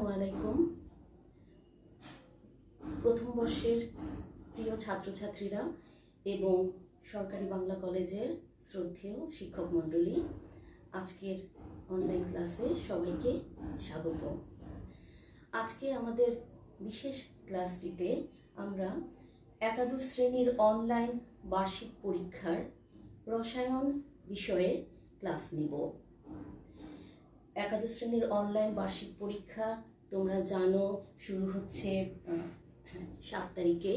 আসসালামু আলাইকুম। প্রথম বর্ষের প্রিয় ছাত্রছাত্রীরা এবং সরকারি বাংলা কলেজের শ্রদ্ধেয় শিক্ষক মণ্ডলী, আজকের অনলাইন ক্লাসে সবাইকে স্বাগত। আজকে আমাদের বিশেষ ক্লাসটিতে আমরা একাদশ শ্রেণীর অনলাইন বার্ষিক পরীক্ষার রসায়ন বিষয়ের ক্লাস নিব। একাদশ শ্রেণীর অনলাইন বার্ষিক পরীক্ষা তোমরা জানো শুরু হচ্ছে 7 তারিখে।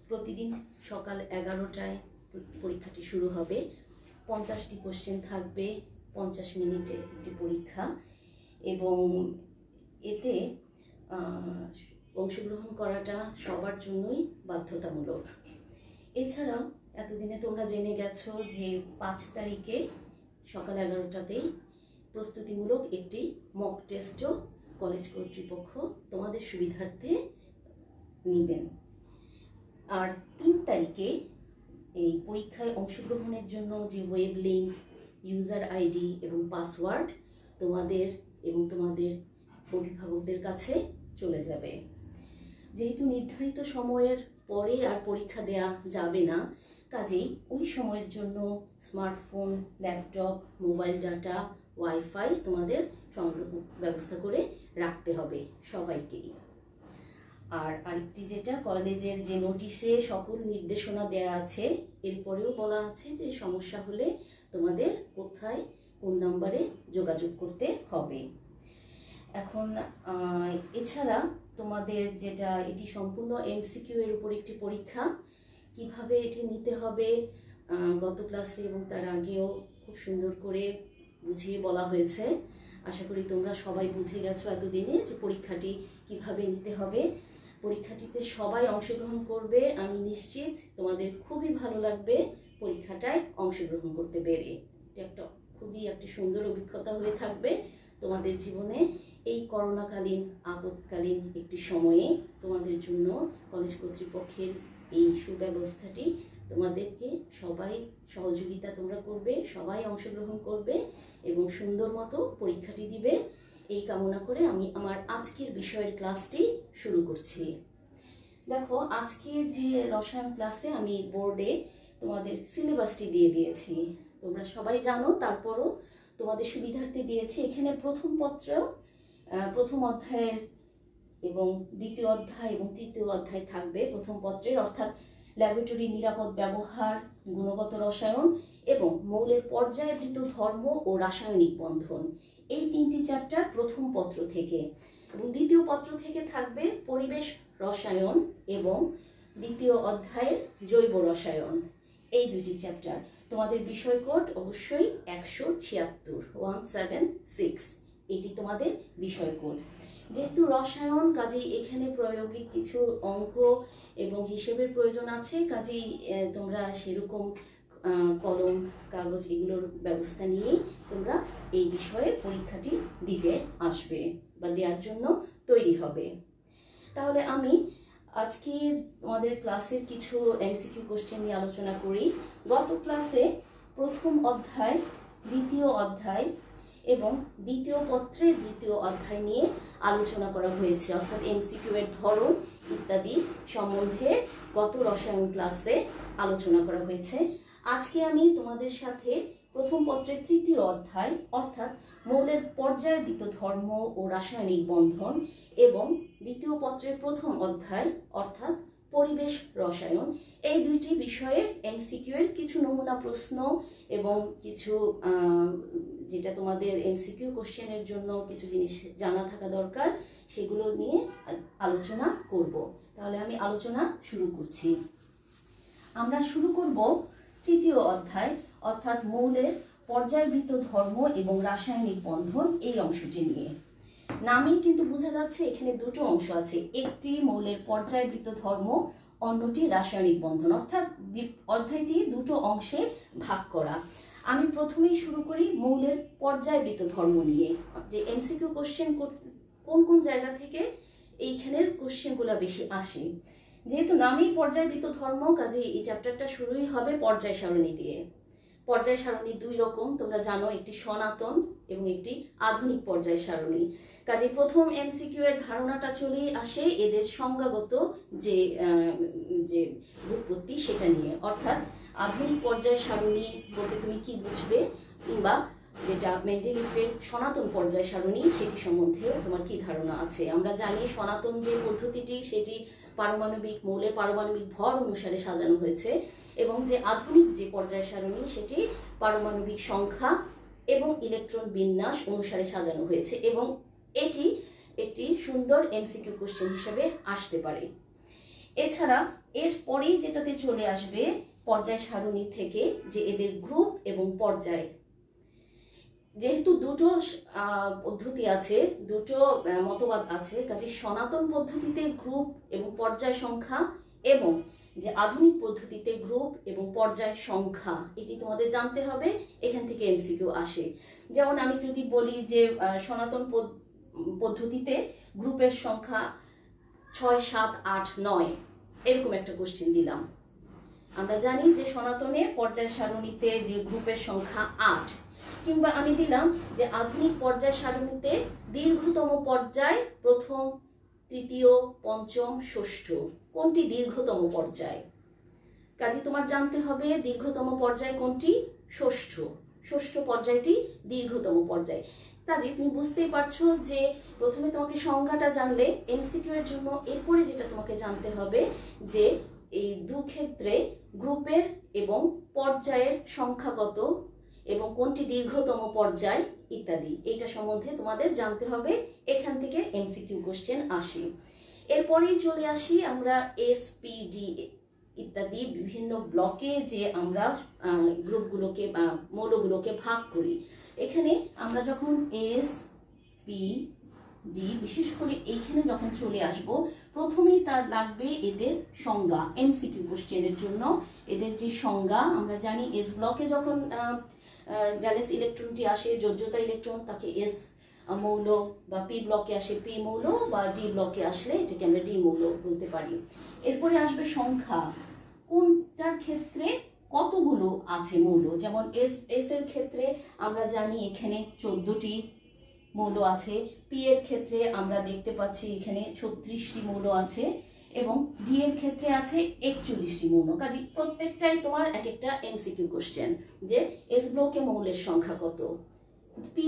প্রতিদিন সকাল 11টায় পরীক্ষাটি শুরু হবে। 50টি কোশ্চেন থাকবে, 50 মিনিটের একটি পরীক্ষা, এবং এতে অংশগ্রহণ করাটা সবার জন্যই বাধ্যতামূলক। এছাড়াও এতদিনে তোমরা জেনে গেছো যে 5 তারিখে সকাল 11টাতেই প্রস্তুতিমূলক একটি মক টেস্টও কলেজ কর্তৃপক্ষ তোমাদের সুবিধার্থে নেবেন। আর 3 তারিখে এই পরীক্ষায় অংশগ্রহণের জন্য যে ওয়েব লিঙ্ক, ইউজার আইডি এবং পাসওয়ার্ড তোমাদের এবং তোমাদের অভিভাবকদের কাছে চলে যাবে। যেহেতু নির্ধারিত সময়ের পরে আর পরীক্ষা দেয়া যাবে না, কাজেই ওই সময়ের জন্য smartphone, laptop, mobile data, wifi তোমাদের সংগ্রহ ব্যবস্থা করে রাখতে হবে সবাইকেই। আর আরেকটি যেটা, কলেজের যে নোটিশে সকল নির্দেশনা দেয়া আছে, এরপরেও বলা আছে যে সমস্যা হলে তোমাদের কোথায় কোন নাম্বারে যোগাযোগ করতে হবে। এখন এছাড়া তোমাদের যেটা, এটি সম্পূর্ণ এমসিকিউ এর উপর একটি পরীক্ষা। কিভাবে এটি নিতে হবে গত ক্লাসে এবং তার আগেও খুব সুন্দর করে বুঝিয়ে বলা হয়েছে। আশা করি তোমরা সবাই বুঝে গেছো এতদিনে যে পরীক্ষাটি কিভাবে নিতে হবে। পরীক্ষাটিতে সবাই অংশগ্রহণ করবে, আমি নিশ্চিত তোমাদের খুবই ভালো লাগবে পরীক্ষাটায় অংশগ্রহণ করতে পেরে। এটা খুবই একটি সুন্দর অভিজ্ঞতা হয়ে থাকবে তোমাদের জীবনে। এই করোনাকালীন আপৎকালীন একটি সময়ে তোমাদের জন্য কলেজ কর্তৃপক্ষের এই সুব্যবস্থাটি, তোমাদেরকে সবাই সহযোগিতা তোমরা করবে, সবাই অংশগ্রহণ করবে এবং সুন্দর মতো পরীক্ষাটি দিবে, এই কামনা করে আমি আমার আজকের বিষয়ের ক্লাসটি শুরু করছি। দেখো, আজকে যে রসায়ন ক্লাসে আমি বোর্ডে তোমাদের সিলেবাসটি দিয়ে দিয়েছি, তোমরা সবাই জানো, তারপরও তোমাদের সুবিধার্থে দিয়েছি। এখানে প্রথম অধ্যায়ের এবং দ্বিতীয় অধ্যায় এবং তৃতীয় অধ্যায় থাকবে প্রথম পত্রের, অর্থাৎ ল্যাবরেটরি নিরাপদ ব্যবহার, গুণগত রসায়ন এবং মৌলের পর্যায়বৃত্ত ধর্ম ও রাসায়নিক বন্ধন। এই 3টি চ্যাপ্টার প্রথম পত্র থেকে, এবং দ্বিতীয় পত্র থেকে থাকবে পরিবেশ রসায়ন এবং দ্বিতীয় অধ্যায়ের জৈব রসায়ন। এই 2টি চ্যাপ্টার তোমাদের বিষয় কোড অবশ্যই 176 এটি তোমাদের বিষয় কোড। যেহেতু রসায়ন, কাজেই এখানে প্রায়োগিক কিছু অঙ্ক এবং হিসেবের প্রয়োজন আছে, কাজেই তোমরা সেরকম কলম, কাগজ এগুলোর ব্যবস্থা নিয়েই তোমরা এই বিষয়ে পরীক্ষাটি দিতে আসবে বা দেওয়ার জন্য তৈরি হবে। তাহলে আমি আজকে তোমাদের ক্লাসের কিছু এমসিকিউ কোশ্চেন নিয়ে আলোচনা করি। গত ক্লাসে প্রথম অধ্যায়, দ্বিতীয় অধ্যায় এবং দ্বিতীয় পত্রের দ্বিতীয় অধ্যায় নিয়ে আলোচনা করা হয়েছে, অর্থাৎ এমসিকিউ এর ধরন ইত্যাদি সম্বন্ধে গত রসায়ন ক্লাসে আলোচনা করা হয়েছে। আজকে আমি তোমাদের সাথে প্রথম পত্রের তৃতীয় অধ্যায়, অর্থাৎ মৌলের পর্যায়বৃত্ত ধর্ম ও রাসায়নিক বন্ধন, এবং দ্বিতীয় পত্রের প্রথম অধ্যায়, অর্থাৎ পরিবেশ রসায়ন, এই 2টি বিষয়ের এমসিকিউ এর কিছু নমুনা প্রশ্ন এবং কিছু যেটা তোমাদের এমসিকিউ কোশ্চেনের জন্য কিছু জিনিস জানা থাকা দরকার, সেগুলো নিয়ে আলোচনা করব। তাহলে আমি আলোচনা শুরু করছি। আমরা শুরু করব তৃতীয় অধ্যায়, অর্থাৎ মৌলের পর্যায়বৃত্ত ধর্ম এবং রাসায়নিক বন্ধন, এই অংশটি নিয়ে। নামেই কিন্তু বোঝা যাচ্ছে এখানে 2টো অংশ আছে, একটি মৌলের পর্যায়বৃত্ত ধর্ম, অন্যটি রাসায়নিক বন্ধন, অর্থাৎ অধ্যায়টি 2টো অংশে ভাগ করা। আমি প্রথমেই শুরু করি মৌলের পর্যায়বৃত্ত ধর্ম নিয়ে। যে এমসিকিউ কোশ্চেন কোন কোন জায়গা থেকে এইখানের কোশ্চেনগুলো বেশি আসে, যেহেতু নামেই পর্যায়বৃত্ত ধর্ম, কাজে এই চ্যাপ্টারটা শুরুই হবে পর্যায় সারণী দিয়ে। পর্যায় সারণী 2 রকম তোমরা জানো, একটি সনাতন এবং একটি আধুনিক পর্যায় সারণী। কাজে প্রথম এমসিকিউ এর ধারণাটা চলে আসে এদের সংজ্ঞাগত যে যে উৎপত্তি সেটা নিয়ে, অর্থাৎ আধুনিক পর্যায় সারণী বলতে তুমি কি বুঝবে, কিংবা যেটা মেন্ডেলিফের সনাতন পর্যায় সারণী সেটি সম্বন্ধে তোমার কি ধারণা আছে। আমরা জানি সনাতন যে পদ্ধতিটি সেটি পারমাণবিক মৌলের পারমাণবিক ভর অনুসারে সাজানো হয়েছে, এবং যে আধুনিক যে পর্যায় সারণী সেটি পারমাণবিক সংখ্যা এবং ইলেকট্রন বিন্যাস অনুসারে সাজানো হয়েছে, এবং এটি একটি সুন্দর এমসিকিউ কোশ্চেন হিসেবে আসতে পারে। এছাড়া এরপরেই যেটাতে চলে আসবে পর্যায় সারণী থেকে যে এদের গ্রুপ এবং পর্যায়, যেহেতু দুটো পদ্ধতি আছে, দুটো মতবাদ আছে, কাজে সনাতন পদ্ধতিতে গ্রুপ এবং পর্যায় সংখ্যা এবং যে আধুনিক পদ্ধতিতে গ্রুপ এবং পর্যায় সংখ্যা এটি তোমাদের জানতে হবে। এখান থেকে এমসিকিউ আসে। যেমন আমি যদি বলি যে সনাতন পদ্ধতিতে গ্রুপের সংখ্যা 6, 7, 8, 9 এরকম একটা কোশ্চেন দিলাম। আমরা জানি যে সনাতনে পর্যায় সারণীতে যে গ্রুপের সংখ্যা 8, কিংবা আমি দিলাম যে আধুনিক পর্যায় সারণীতে দীর্ঘতম পর্যায় প্রথম, তৃতীয়, পঞ্চম, ষষ্ঠ কোনটি দীর্ঘতম পর্যায়। কাজে তোমার জানতে হবে দীর্ঘতম পর্যায় কোনটি, ষষ্ঠ। ষষ্ঠ পর্যায়টি দীর্ঘতম পর্যায়। কাজে তুমি বুঝতেই পারছো যে প্রথমে তোমাকে সংজ্ঞাটা জানলে এমসিকিউ এর জন্য এরপরে যেটা তোমাকে জানতে হবে যে এই দু ক্ষেত্রে গ্রুপের এবং পর্যায়ের সংখ্যা কত এবং কোনটি দীর্ঘতম পর্যায় ইত্যাদি, এইটা সম্বন্ধে তোমাদের জানতে হবে। এখান থেকে এমসিকিউ কোশ্চেন আসে। এরপরেই চলে আসি আমরা এসপিডি ইত্যাদি বিভিন্ন ব্লকে যে আমরা গ্রুপগুলোকে বা মৌলগুলোকে ভাগ করি। এখানে আমরা যখন এস পি ডি বিশেষ করে এইখানে যখন চলে আসব, প্রথমেই তার লাগবে এদের সংজ্ঞা। এমসিকিউ কোশ্চেনের জন্য এদের যে সংজ্ঞা, আমরা জানি এস ব্লকে যখন ভ্যালেন্স ইলেকট্রনটি আসে, যোজ্যতা ইলেকট্রন, তাকে এস মৌল, বা পি ব্লকে আসে পি মৌল, বা ডি ব্লকে আসলে এটাকে আমরা ডি মৌল বলতে পারি। এরপরে আসবে সংখ্যা, কোনটার ক্ষেত্রে কতগুলো আছে মৌল। যেমন এস এর ক্ষেত্রে আমরা জানি এখানে 14টি মৌল আছে, পি এর ক্ষেত্রে আমরা দেখতে পাচ্ছি এখানে 36টি মৌল আছে, এবং ডি এর ক্ষেত্রে আছে 41টি মৌল। কাজে প্রত্যেকটাই তোমার এক একটা এমসিকিউ কোশ্চেন, যে এস ব্লকে মৌলের সংখ্যা কত, পি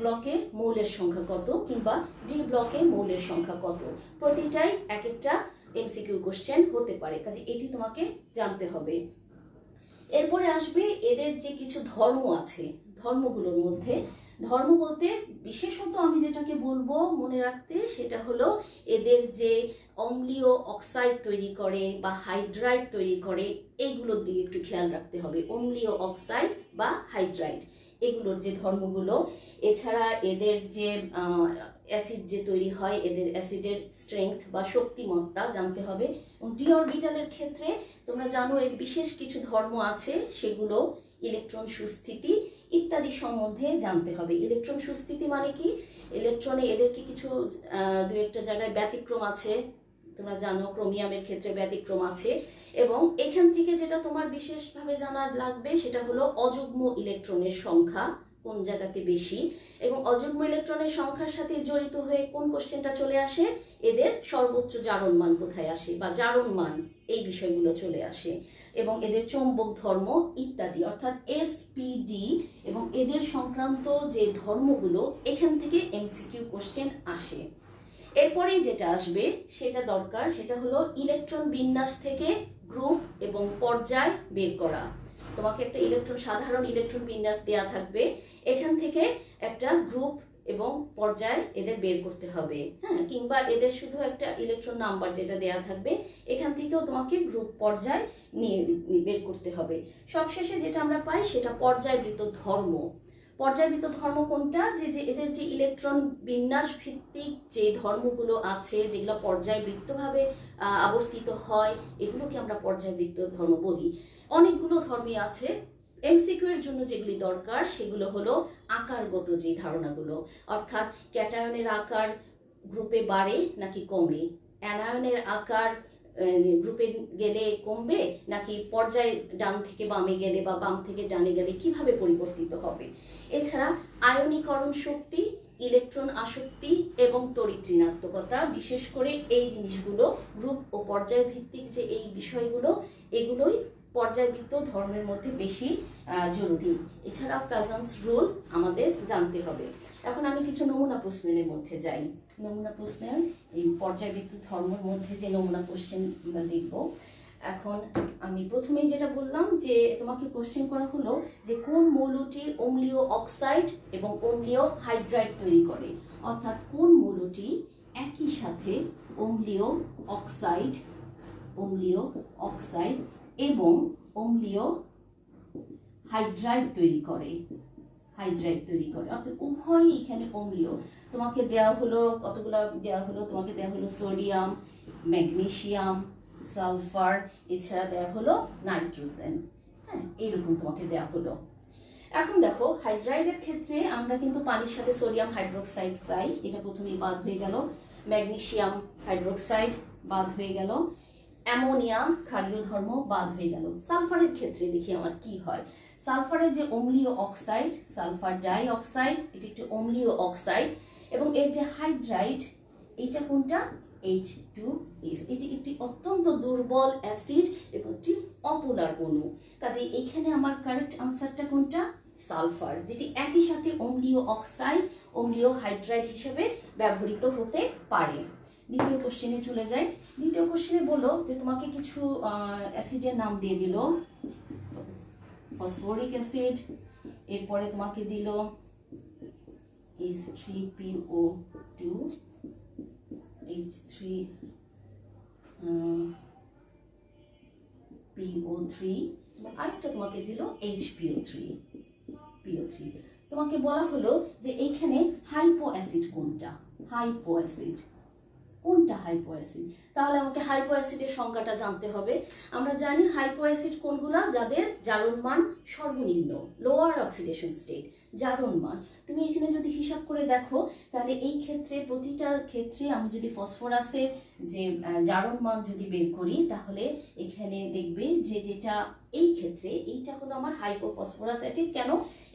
ব্লকে মৌলের সংখ্যা কত, কিংবা ডি ব্লকে মৌলের সংখ্যা কত, প্রতিটাই এক একটা এমসিকিউ কোশ্চেন হতে পারে। কাজে এটি তোমাকে জানতে হবে। এরপরে আসবে এদের যে কিছু ধর্ম আছে, ধর্মগুলোর মধ্যে ধর্ম বলতে বিশেষত আমি যেটাকে বলবো মনে রাখতে, সেটা হলো এদের যে অম্লীয় অক্সাইড তৈরি করে বা হাইড্রাইড তৈরি করে, এইগুলোর দিকে একটু খেয়াল রাখতে হবে। অম্লীয় অক্সাইড বা হাইড্রাইড এগুলোর যে ধর্মগুলো, এছাড়া এদের যে অ্যাসিড যে তৈরি হয়, এদের অ্যাসিডের স্ট্রেংথ বা শক্তিমত্তা জানতে হবে। ডি অরবিটালের ক্ষেত্রে তোমরা জানো এর বিশেষ কিছু ধর্ম আছে, সেগুলো ইলেকট্রন সুস্থিতি ইত্যাদি সম্বন্ধে জানতে হবে। ইলেকট্রন সুস্থিতি মানে কি, ইলেকট্রনে এদের কি কিছু দু একটা জায়গায় ব্যতিক্রম আছে, তোমরা জানো ক্রোমিয়ামের ক্ষেত্রে ব্যতিক্রম আছে, এবং এখান থেকে যেটা তোমার বিশেষভাবে জানার লাগবে সেটা হলো অযুগ্ম ইলেকট্রনের সংখ্যা কোন জায়গাতে বেশি, এবং অযুগ্ম ইলেকট্রনের সংখ্যার সাথে জড়িত হয়ে কোন কোশ্চেনটা চলে আসে, এদের সর্বোচ্চ জারণ মান কোথায় আসে বা জারণ মান, এই বিষয়গুলো চলে আসে, এবং এদের চৌম্বক ধর্ম ইত্যাদি, অর্থাৎ এসপিডি এবং এদের সংক্রান্ত যে ধর্মগুলো, এখান থেকে এমসিকিউ কোশ্চেন আসে। এরপরেই যেটা আসবে সেটা দরকার, সেটা হলো ইলেকট্রন বিন্যাস থেকে গ্রুপ এবং পর্যায় বের করা। তোমাকে একটা সাধারণ ইলেকট্রন বিন্যাস দেয়া থাকবে, এখান থেকে একটা গ্রুপ এবং পর্যায় এদের বের করতে হবে, হ্যাঁ, কিংবা এদের শুধু একটা ইলেকট্রন নাম্বার যেটা দেয়া থাকবে, এখান থেকেও তোমাকে গ্রুপ পর্যায় নিয়ে বের করতে হবে। সবশেষে যেটা আমরা পাই সেটা পর্যায়বৃত্ত ধর্ম। পর্যায়বৃত্ত ধর্ম কোনটা, যে এদের যে ইলেকট্রন বিন্যাস ভিত্তিক যে ধর্মগুলো আছে, যেগুলো পর্যায়বৃত্তভাবে আবর্তিত হয়, এগুলোকে আমরা পর্যায়বৃত্ত ধর্ম বলি। অনেকগুলো ধর্মই আছে। এমসিকিউ এর জন্য যেগুলি দরকার সেগুলো হলো আকারগত যে ধারণাগুলো, অর্থাৎ ক্যাটায়নের আকার গ্রুপে বাড়ে নাকি কমে, অ্যানায়নের আকার গ্রুপে গেলে কমবে নাকি পর্যায় ডান থেকে বামে গেলে বা বাম থেকে ডানে গেলে কিভাবে পরিবর্তিত হবে। এছাড়া আয়নীকরণ শক্তি ইলেকট্রন আসক্তি এবং তড়িৎ ঋণাত্মকতা, বিশেষ করে এই জিনিসগুলো গ্রুপ ও পর্যায় ভিত্তিক যে এই বিষয়গুলো, এগুলোই পর্যায়বৃত্ত ধর্মের মধ্যে বেশি জরুরি। এছাড়া ফ্যাজান্স রুল আমাদের জানতে হবে। এখন আমি কিছু নমুনা প্রশ্নের মধ্যে যাই। নমুনা প্রশ্নের এই পর্যায়বৃত্ত ধর্মের মধ্যে যে নমুনা কোশ্চেন আমরা দেখব। এখন আমি প্রথমেই যেটা বললাম যে তোমাকে কোশ্চেন করা হলো যে কোন মৌলটি অম্লীয় অক্সাইড এবং অম্লীয় হাইড্রাইড তৈরি করে, অর্থাৎ কোন মৌলটি একই সাথে অম্লীয় অক্সাইড এবং অম্লীয় হাইড্রাইড তৈরি করে, অর্থাৎ উভয়ই এখানে অম্লীয়। তোমাকে দেওয়া হলো কতগুলো দেওয়া হলো, তোমাকে দেওয়া হলো সোডিয়াম, ম্যাগনেসিয়াম, সালফার, এছাড়া দেওয়া হলো নাইট্রোজেন। হ্যাঁ, এইরকম তোমাকে দেওয়া হলো। এখন দেখো হাইড্রাইডের ক্ষেত্রে আমরা কিন্তু পানির সাথে সোডিয়াম হাইড্রোক্সাইড পাই, এটা প্রথমেই বাদ হয়ে গেল। ম্যাগনেসিয়াম হাইড্রোক্সাইড বাদ হয়ে গেল। অ্যামোনিয়া ক্ষারীয় ধর্ম বাদ হয়ে গেল। সালফারের ক্ষেত্রে দেখি আমার কি হয়। সালফারের যে অম্লীয় অক্সাইড, সালফার ডাই অক্সাইড, এটি একটি অম্লীয় অক্সাইড, এবং এর যে হাইড্রাইড, এটা কোনটা? H2S। এটি একটি অত্যন্ত দুর্বল অ্যাসিড এবং একটি অপোলার অণু। কাজে এখানে আমার কারেক্ট আনসারটা কোনটা? সালফার, যেটি একই সাথে অম্লীয় অক্সাইড, অম্লীয় হাইড্রাইড হিসেবে ব্যবহৃত হতে পারে। দ্বিতীয় কোশ্চেনে চলে যাই। দ্বিতীয় কোশ্চেনে বললো যে তোমাকে কিছু অ্যাসিডের নাম দিয়ে দিল, ফসফরিক অ্যাসিড, এরপরে তোমাকে দিল H3PO2, H3PO3, আরেকটা তোমাকে দিল HPO3। তোমাকে বলা হলো যে এইখানে হাইপো অ্যাসিড কোনটা? হাইপো অ্যাসিড, তাহলে আমাকে হাইপো অ্যাসিডের সংজ্ঞাটা জানতে হবে। আমরা জানি হাইপো অ্যাসিড কোনগুলা? যাদের জারণ মান সর্বনিম্ন, লোয়ার অক্সিডেশন স্টেট, জারণ মান। তুমি এখানে যদি হিসাব করে দেখো তাহলে এই ক্ষেত্রে প্রতিটার ক্ষেত্রে আমি যদি ফসফরাসের যে জারণ মান যদি বের করি তাহলে এখানে দেখবে যে যেটা এই ক্ষেত্রে এইটা হলো আমার হাইপো ফসফরাস অ্যাসিড। কেন?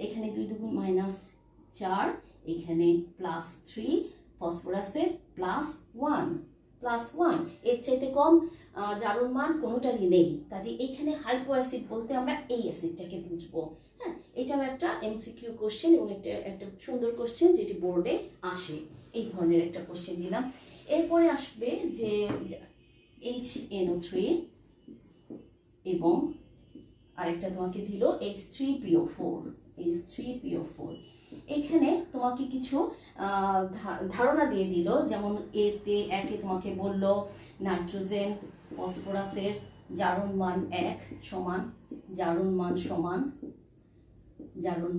এখানে 2 2 -4, এখানে +3, ফসফরাসের +1, এর চাইতে কম জারণ মান কোনোটারই নেই। কাজে এখানে হাইপো অ্যাসিড বলতে আমরা এই অ্যাসিডটাকে বুঝবো। হ্যাঁ, এটাও একটা এমসিকিউ কোশ্চেন এবং একটা সুন্দর কোশ্চেন যেটি বোর্ডে আসে। এই ধরনের একটা কোশ্চেন দিলাম। এরপরে আসবে যে HNO3 এবং আরেকটা তোমাকে দিল H3PO4। এখানে তোমাকে কিছু ধারণা দিয়ে দিল, যেমন একে তোমাকে বলল নাইট্রোজেন ফসফরাসের জারণ মান 1 সমান, জারণ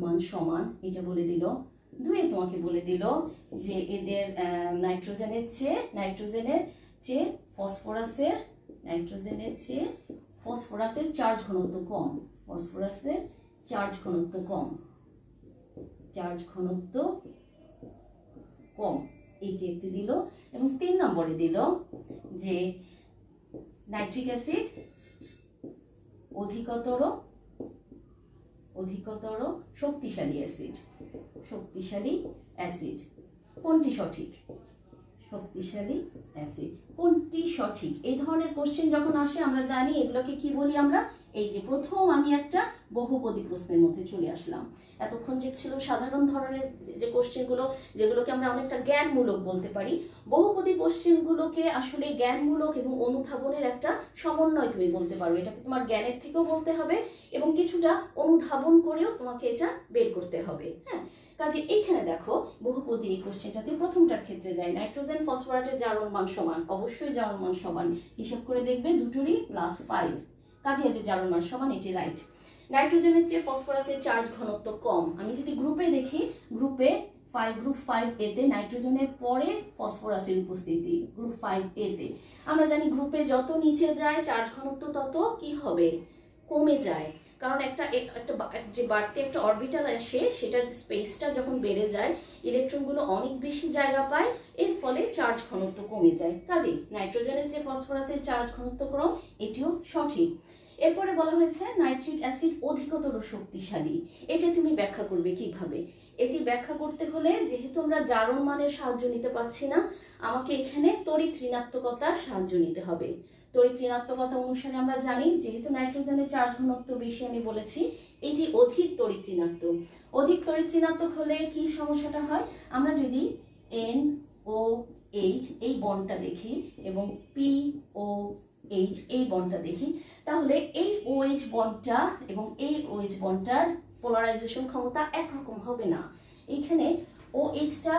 মান সমান, এটা বলে দিল। 2 তোমাকে বলে দিল যে এদের নাইট্রোজেনের চেয়ে ফসফরাসের চার্জ ঘনত্ব কম, এইটি একটি দিল। এবং 3 নম্বরে দিল যে নাইট্রিক অ্যাসিড অধিকতর শক্তিশালী অ্যাসিড। কোনটি সঠিক? কোনটি সঠিক? এই ধরনের কোশ্চেন যখন আসে আমরা জানি এগুলোকে কি বলি আমরা। এই যে প্রথম আমি একটা বহুপদী প্রশ্নের মধ্যে চলে আসলাম। এতক্ষণ যে ছিল সাধারণ ধরনের যে কোশ্চেনগুলো, যেগুলোকে আমরা অনেকটা জ্ঞানমূলক বলতে পারি, বহুপদী কোশ্চেনগুলোকে আসলে জ্ঞানমূলক এবং অনুধাবনের একটা সমন্বয় তুমি বলতে পারো। এটাকে তোমার জ্ঞানের থেকেও বলতে হবে এবং কিছুটা অনুধাবন করেও তোমাকে এটা বের করতে হবে। হ্যাঁ, কাজে এইখানে দেখো বহুপদী এই কোশ্চেনটাতে প্রথমটার ক্ষেত্রে যায় নাইট্রোজেন ফসফরাসের জারণ মান সমান, অবশ্যই জারণ মান সমান। হিসাব করে দেখবে দুটোরই +5, কাজে এদের জারণ মান সমান, এটি রাইট। নাইট্রোজেনের চেয়ে ফসফরাসের চার্জ ঘনত্ব কম। আমি যদি গ্রুপে দেখি, গ্রুপ 5 এতে নাইট্রোজেনের পরে ফসফরাসের উপস্থিতি, গ্রুপ 5 এতে। আমরা জানি গ্রুপে যত নিচে যায় চার্জ ঘনত্ব তত কি হবে? কমে যায়। কারণ একটা যে বাড়তি একটা অরবিটাল আসে, সেটার স্পেসটা যখন বেড়ে যায় ইলেকট্রনগুলো অনেক বেশি জায়গা পায়, এর ফলে চার্জ ঘনত্ব কমে যায়। কাজেই নাইট্রোজেনের যে ফসফরাসের চার্জ ঘনত্ব কম, এটিও সঠিক। এরপরে বলা হয়েছে নাইট্রিক অ্যাসিড অধিকতর শক্তিশালী। এটা তুমি ব্যাখ্যা করবে কিভাবে? এটি ব্যাখ্যা করতে হলে যেহেতু আমরা জারণ মানের সাহায্য নিতে পারছি না, আমাকে এখানে তড়িৎ ঋণাত্মকতার সাহায্য নিতে হবে। তড়িৎ ঋণাত্মকতা অনুসারে আমরা জানি যেহেতু নাইট্রোজেনের চার্জ ঘনত্ব বেশি, আমি বলেছি এটি অধিক তড়িৎ ঋণাত্মক। অধিক তড়িৎ ঋণাত্মক হলে কি সমস্যাটা হয়? আমরা যদি NOH এই বন্ডটা দেখি এবং POH এই বন্ডটা দেখি, তাহলে এই OH বন্ডটা এবং এই OH বন্ডটার পোলারাইজেশন ক্ষমতা একরকম হবে না। এখানে OHটা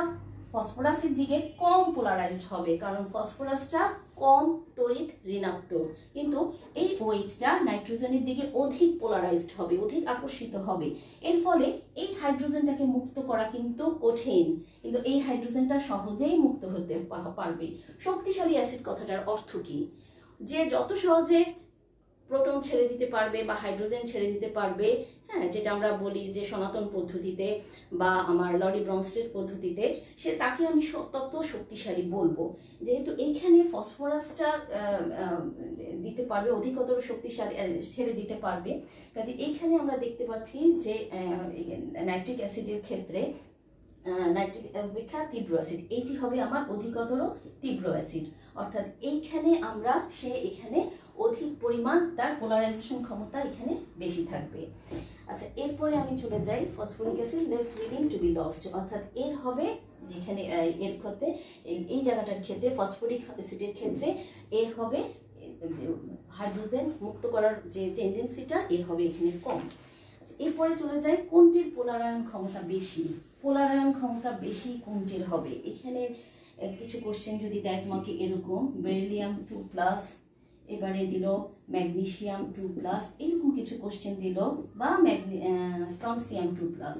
ফসফরাসের দিকে কম পোলারাইজড হবে, কারণ ফসফরাসটা কম তড়িৎ ঋণাত্মক, কিন্তু এই OHটা নাইট্রোজেনের দিকে অধিক পোলারাইজড হবে, অধিক আকর্ষিত হবে। এর ফলে এই হাইড্রোজেনটাকে মুক্ত করা কিন্তু কঠিন, কিন্তু এই হাইড্রোজেনটা সহজেই মুক্ত হতে পারবে। শক্তিশালী অ্যাসিড কথাটার অর্থ কি? যে যত সহজে প্রোটন ছেড়ে দিতে পারবে বা হাইড্রোজেন ছেড়ে দিতে পারবে, হ্যাঁ, যেটা আমরা বলি যে সনাতন পদ্ধতিতে বা আমার লরি ব্রনস্টেড পদ্ধতিতে, সে তাকে আমি তত শক্তিশালী বলবো। যেহেতু এইখানে ফসফরাসটা দিতে পারবে, অধিকতর শক্তিশালী ছেড়ে দিতে পারবে, কাজে এইখানে আমরা দেখতে পাচ্ছি যে নাইট্রিক অ্যাসিডের ক্ষেত্রে নাইট্রিক অপেক্ষা তীব্র অ্যাসিড এইটি হবে আমার অধিকতর তীব্র অ্যাসিড, অর্থাৎ এইখানে আমরা এখানে অধিক পরিমাণ তার পোলারাইজেশন ক্ষমতা এখানে বেশি থাকবে। আচ্ছা, এরপরে আমি চলে যাই phosphoric acid less willing to B lost, অর্থাৎ এর হবে যেখানে এর ক্ষেত্রে এই জায়গাটার ক্ষেত্রে ফসফরিক অ্যাসিডের ক্ষেত্রে এর হবে হাইড্রোজেন মুক্ত করার যে টেন্ডেন্সিটা এর হবে এখানে কম। এরপরে চলে যায় কোনটির পোলারায়ন ক্ষমতা বেশি? পোলারায়ন ক্ষমতা বেশি কোনটির হবে? এখানে কিছু কোশ্চেন যদি দেয় তোমাকে এরকম, বেরিলিয়াম 2+, এবারে দিল ম্যাগনেসিয়াম 2+, এরকম কিছু কোশ্চেন দিল, বা স্ট্রনসিয়াম 2+,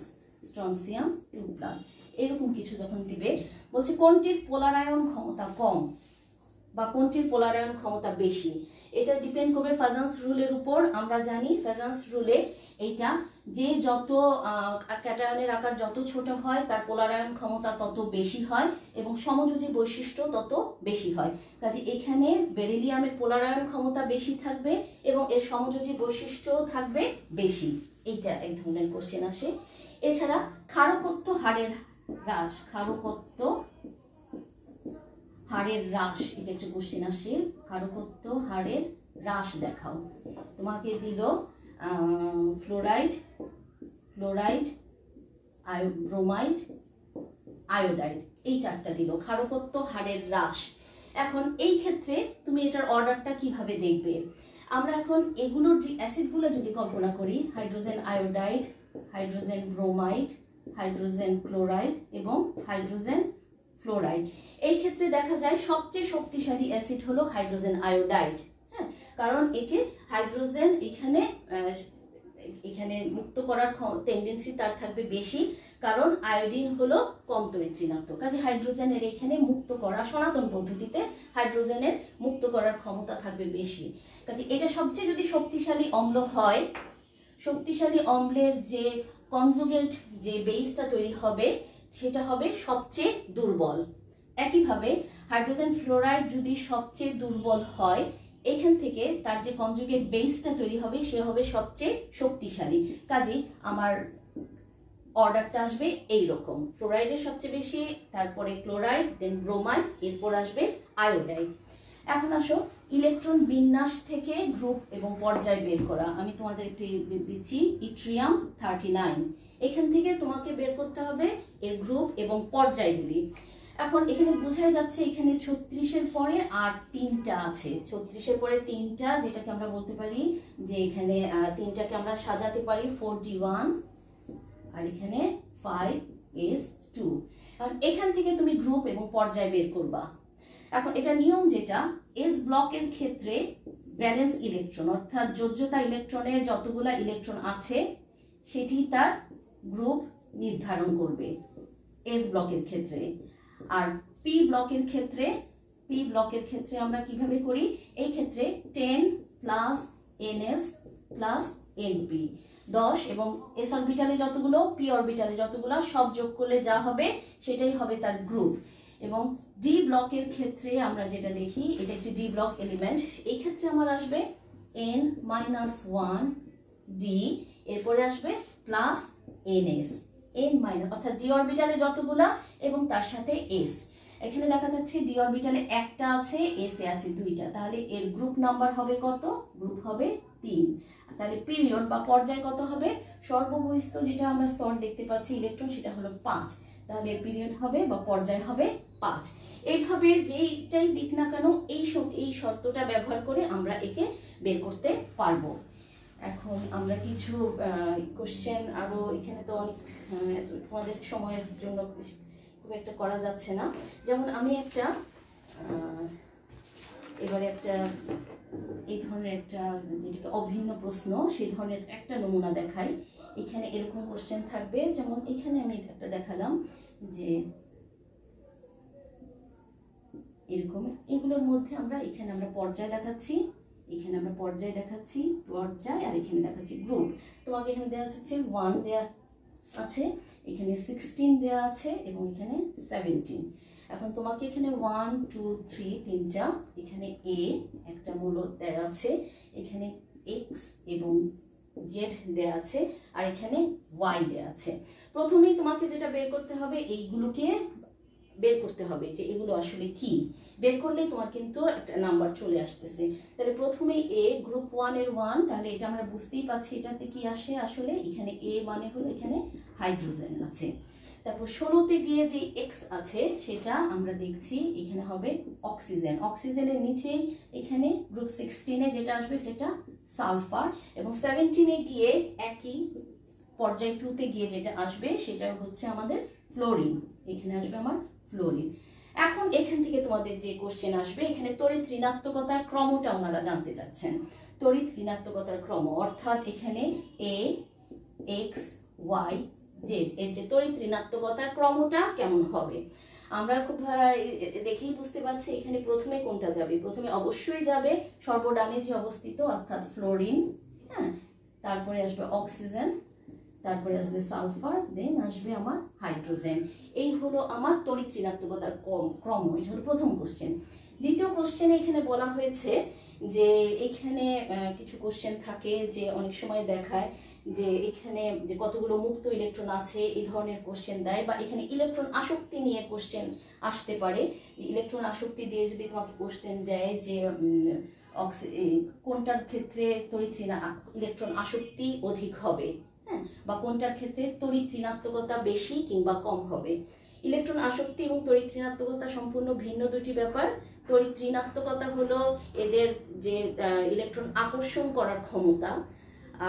স্ট্রনসিয়াম 2+, এরকম কিছু যখন দিবে, বলছে কোনটির পোলারায়ন ক্ষমতা কম বা কোনটির পোলারায়ন ক্ষমতা বেশি। এটা ডিপেন্ড করবে ফাজান্স রুলের উপর। আমরা জানি ফাজান্স রুলে এইটা যে যত ক্যাটায়নের আকার যত ছোট হয় তার পোলারায়ন ক্ষমতা তত বেশি হয় এবং সমযোজী বৈশিষ্ট্য তত বেশি হয়। কাজে এখানে বেরিলিয়ামের পোলারায়ন ক্ষমতা বেশি থাকবে এবং এর সমযোজী বৈশিষ্ট্য থাকবে বেশি। এইটা এক ধরনের কোশ্চেন আসে। এছাড়া ক্ষারকত্ব হারের হ্রাস, ক্ষারকত্ব হারের হ্রাস, এটা একটা কোশ্চেন আসে। ক্ষারকত্ব হারের হ্রাস দেখাও। তোমাকে দিল ফ্লোরাইড, ব্রোমাইড, আয়োডাইড, এই চারটা দিল ক্ষারকত্ব হারের হ্রাস। এখন এই ক্ষেত্রে তুমি এটার অর্ডারটা কিভাবে দেখবে? আমরা এখন এগুলোর যে অ্যাসিডগুলো যদি কল্পনা করি, hydrogen iodide, hydrogen bromide, hydrogen chloride এবং হাইড্রোজেন ফ্লোরাইড, এই ক্ষেত্রে দেখা যায় সবচেয়ে শক্তিশালী অ্যাসিড হলো হাইড্রোজেন আয়োডাইড। হ্যাঁ, কারণ একে হাইড্রোজেন এখানে মুক্ত করার টেন্ডেন্সি তার থাকবে বেশি, কারণ আয়োডিন হলো কম তড়িৎ ঋণাত্মক। কাজে হাইড্রোজেনের এখানে মুক্ত করা সনাতন পদ্ধতিতে হাইড্রোজেনের মুক্ত করার ক্ষমতা থাকবে বেশি। কাজে এটা সবচেয়ে যদি শক্তিশালী অম্ল হয়, শক্তিশালী অম্লের যে কনজুগেট যে বেসটা তৈরি হবে সেটা হবে সবচেয়ে দুর্বল। একইভাবে হাইড্রোজেন ফ্লোরাইড যদি সবচেয়ে দুর্বল হয়, এখান থেকে তার যে কনজুগেট বেসটা তৈরি হবে সে হবে সবচেয়ে শক্তিশালী। কাজেই আমার অর্ডারটা আসবে এই রকম, ফ্লোরাইডের সবচেয়ে বেশি, তারপরে ক্লোরাইড, দেন ব্রোমাইড, এরপর আসবে আয়োডাইড। এখন আসো ইলেকট্রন বিন্যাস থেকে গ্রুপ এবং পর্যায় বের করা। আমি তোমাদের একটি দিচ্ছি ইট্রিয়াম 39, এখান থেকে তোমাকে বের করতে হবে এর গ্রুপ এবং পর্যায়গুলি। এখন এখানে বোঝাই যাচ্ছে এখানে 36-এর পরে আর 3টা আছে, 36-এর পরে 3টা, যেটাকে আমরা বলতে পারি যে এখানে 3টাকে আমরা সাজাতে পারি 4d1 আর এখানে 5s2। আর এখান থেকে তুমি গ্রুপ এবং পর্যায় বের করবা। এখন এটা নিয়ম যেটা, এস ব্লকের ক্ষেত্রে ব্যালেন্স ইলেকট্রন অর্থাৎ যোজ্যতা ইলেকট্রনে যতগুলা ইলেকট্রন আছে সেটি তার গ্রুপ নির্ধারণ করবে এস ব্লকের ক্ষেত্রে। আর পি ব্লকের ক্ষেত্রে আমরা কিভাবে করি? এই ক্ষেত্রে 10 + ns + np, 10 এবং s অরবিটালে যতগুলো, p অরবিটালে যতগুলো, সব যোগ করলে যা হবে সেটাই হবে তার গ্রুপ। এবং ডি ব্লকের ক্ষেত্রে আমরা যেটা দেখি, এটা একটি ডি ব্লক এলিমেন্ট, এই ক্ষেত্রে আমার আসবে n-1 d, এরপরে আসবে প্লাস ns, n মাইনাস অর্থাৎ ডি অরবিটালে যতগুলা এবং তার সাথে s। এখানে দেখা যাচ্ছে ডি অরবিটালে একটা আছে, এস এ আছে দুইটা, তাহলে এর গ্রুপ নাম্বার হবে কত? গ্রুপ হবে 3। তাহলে পিরিয়ড বা পর্যায় কত হবে? সর্ববহিস্থ যেটা আমরা স্তর দেখতে পাচ্ছি ইলেকট্রন, সেটা হলো 5, তাহলে পিরিয়ড হবে বা পর্যায় হবে 5। এইভাবে যেইটাই দিক না কেন এই শর্তটা ব্যবহার করে আমরা একে বের করতে পারবো। এখন আমরা কিছু কোশ্চেন আরো, এখানে তো অনেক তোমাদের সময়ের জন্য খুব একটা করা যাচ্ছে না। যেমন আমি একটা এবারে একটা এই ধরনের একটা যেটাকে অভিন্ন প্রশ্ন, সেই ধরনের একটা নমুনা দেখাই। এখানে এরকম কোশ্চেন থাকবে, যেমন এখানে আমি একটা দেখালাম যে এরকম, এগুলোর মধ্যে এখানে আমরা পর্যায় দেখাচ্ছি, এখানে আমরা পর্যায় দেখাচ্ছি, পর্যায়, আর এখানে দেখাচ্ছি গ্রুপ। তোমাকে এখানে দেওয়া আছে 1 দেওয়া আছে, এখানে 16 দেওয়া আছে এবং এখানে 17। এখন তোমাকে এখানে 1 2 3 তিনটা, এখানে এ একটা মূলক দেওয়া আছে, এখানে এক্স এবং জেড দেওয়া আছে, আর এখানে ওয়াই দেওয়া আছে। প্রথমেই তোমাকে যেটা বের করতে হবে, এইগুলোকে বের করতে হবে যে এগুলো আসলে কি। বের করলেই তোমার কিন্তু একটা নাম্বার চলে আসতেছে। তাহলে প্রথমে এ, গ্রুপ 1 এর 1, তাহলে এটা আমরা বুঝতেই পাচ্ছি এটাতে কি আসে আসলে। এখানে এ মানে হলো এখানে হাইড্রোজেন আছে। তারপর 16তে গিয়ে যে এক্স আছে সেটা আমরা দেখছি এখানে হবে অক্সিজেন। অক্সিজেনের নিচেই এখানে গ্রুপ 16 এ যেটা আসবে সেটা সালফার, এবং 17 এ গিয়ে একই পর্যায় 2 তে গিয়ে যেটা আসবে সেটা হচ্ছে আমাদের ফ্লোরিন। এখানে আসবে আমার ফ্লোরিন। এখন এখান থেকে তোমাদের যে কোশ্চেন আসবে, এখানে তড়িৎ ঋণাত্মকতার ক্রমটা ওনারা জানতে চাচ্ছেন। তড়িৎ ঋণাত্মকতার ক্রম অর্থাৎ এখানে এ, এক্স, ওয়াই, জেড এর যে তড়িৎ ঋণাত্মকতার ক্রমটা কেমন হবে। আমরা খুব দেখেই বুঝতে পারছি এখানে প্রথমে কোনটা যাবে। প্রথমে অবশ্যই যাবে সর্বডানে যে অবস্থিত অর্থাৎ ফ্লোরিন, হ্যাঁ, তারপরে আসবে অক্সিজেন, তারপরে আসবে সালফার, দেন আসবে আমার হাইড্রোজেন। এই হলো আমার তড়িৎ ঋণাত্মকতার ক্রম। এটা হলো প্রথম কোশ্চেন। দ্বিতীয় কোশ্চেনে এখানে বলা হয়েছে যে এখানে কিছু কোশ্চেন থাকে যে অনেক সময় দেখায় যে এখানে যে কতগুলো মুক্ত ইলেকট্রন আছে, এই ধরনের কোশ্চেন দেয়, বা এখানে ইলেকট্রন আসক্তি নিয়ে কোশ্চেন আসতে পারে। ইলেকট্রন আসক্তি দিয়ে যদি তোমাকে কোশ্চেন দেয় যে কোনটার ক্ষেত্রে তড়িৎ ইলেকট্রন আসক্তি অধিক হবে, হ্যাঁ, বা কোনটার ক্ষেত্রে তড়িৎ ঋণাত্মকতা বেশি কিংবা কম হবে। ইলেকট্রন আসক্তি এবং তড়িৎ ঋণাত্মকতা সম্পূর্ণ ভিন্ন দুটি ব্যাপার। তড়িৎ ঋণাত্মকতা হলো এদের যে ইলেকট্রন আকর্ষণ করার ক্ষমতা,